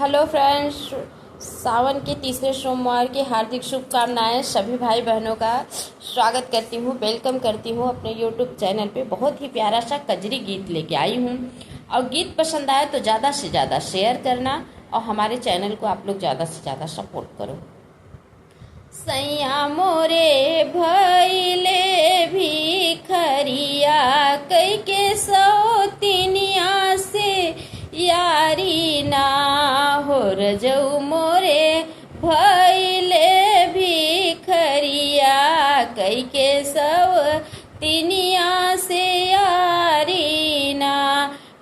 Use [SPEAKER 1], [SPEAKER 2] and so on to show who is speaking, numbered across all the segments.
[SPEAKER 1] Hello friends, सावन के तीसरे सोमवार की हार्दिक शुभकामनाएं। सभी भाई बहनों का स्वागत करती हूँ, वेलकम करती हूँ अपने यूट्यूब चैनल पे। बहुत ही प्यारा सा कजरी गीत लेके आई हूँ और गीत पसंद आए तो ज़्यादा से ज़्यादा शेयर करना और हमारे चैनल को आप लोग ज़्यादा से ज़्यादा सपोर्ट करो। सैया मोरे भैले भिखरिया कई के सौतिनिया से यारी ना हो रजऊ मोरे भैले भिखरिया कई के सौतिनिया से यारी ना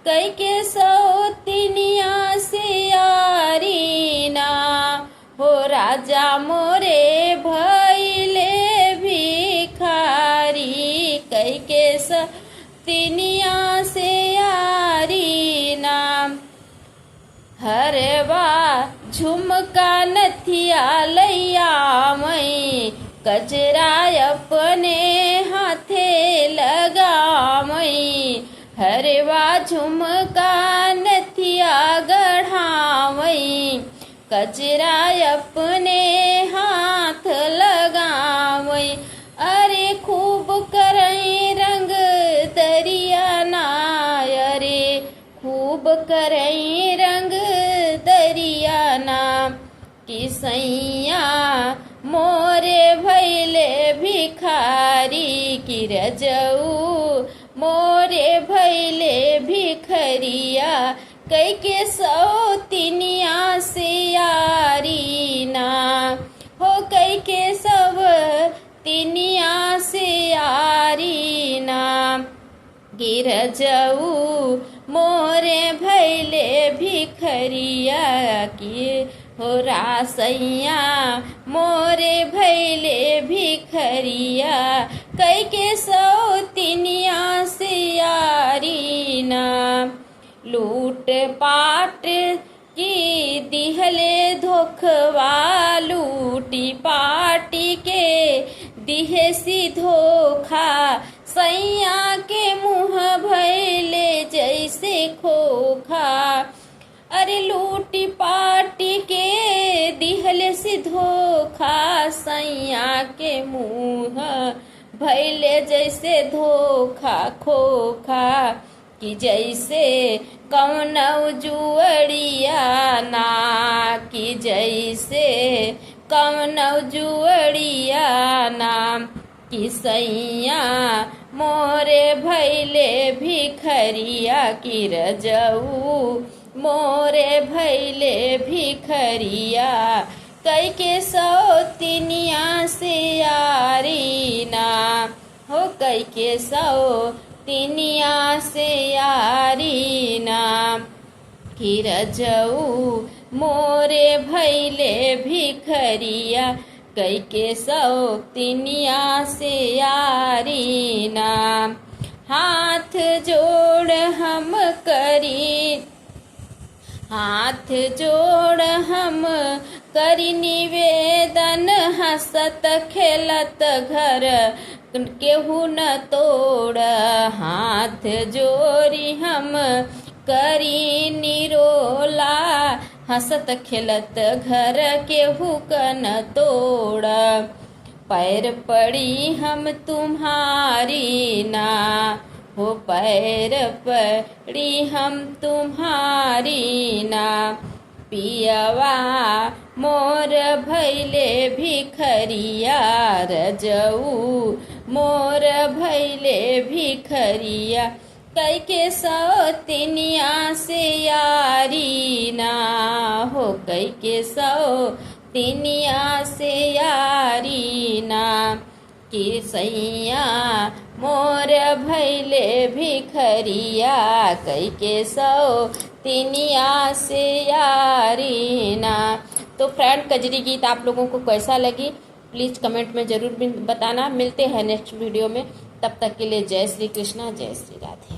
[SPEAKER 1] कई के सौतिनिया से यारी ना हो राजा मोरे भैले भिखारी कई के सौतिनिया से यारी नाम। हरवा झुमका नथिया लैया मई कजरा अपने हाथे लगा मई। हरवा झुमका नथिया गढ़ावई कजरा अपने हाथ लगावई। अरे खूब करई रंग दरिया ना, अरे खूब करई रंग दरिया ना कि सैया मोरे भैले भिखारी की रजऊ मोरे भैले भिखरिया कई के सौतिनिया से यारी ना हो कई के सब तिनिया से यारी ना। गिरजऊ मोरे भैले भिखरिया की हो रासैया मोरे भैले भिखरिया कई के सौतिनिया से यारी ना। लूट पाट की दिहले धोखवा लूटी पाटी के दिहे सी धोखा सैया के मुँह भैले जैसे खोखा। अरे लूटी पाटी के दिहले सी धोखा सैया के मुँह भैले जैसे धोखा खोखा कि जैसे कौन जुअड़िया ना कि जैसे कौन जुअड़िया ना कि सैया मोरे भैले भिखरिया की रजऊ मोरे भैले भिखरिया कई के सौतिनिया से यारी ना हो कई के सौतिनिया से यारी ना कि रजऊ मोरे भैले भिखरिया कई के सौतिनिया से यारी ना। हाथ जोड़ हम करी हाथ जोड़ हम करी निवेदन हंसत खेलत घर केहू न तोड़। हाथ जोड़ी हम करी निरोला हंसत खेलत घर केहू न तोड़। पैर पड़ी हम तुम्हारी ना हो पैर पड़ी हम तुम्हारी ना। पियवा मोर भैले भिखरिया रजऊ मोर भैले भिखरिया कई के सौतिनिया से यारी ना हो कई के सौतिनिया से यारी ना कि सैया मोर भैले भिखरिया कई के सौतिनिया से यारी ना। तो फ्रेंड, कजरी गीत आप लोगों को कैसा लगी प्लीज़ कमेंट में ज़रूर बताना। मिलते हैं नेक्स्ट वीडियो में, तब तक के लिए जय श्री कृष्णा, जय श्री राधे।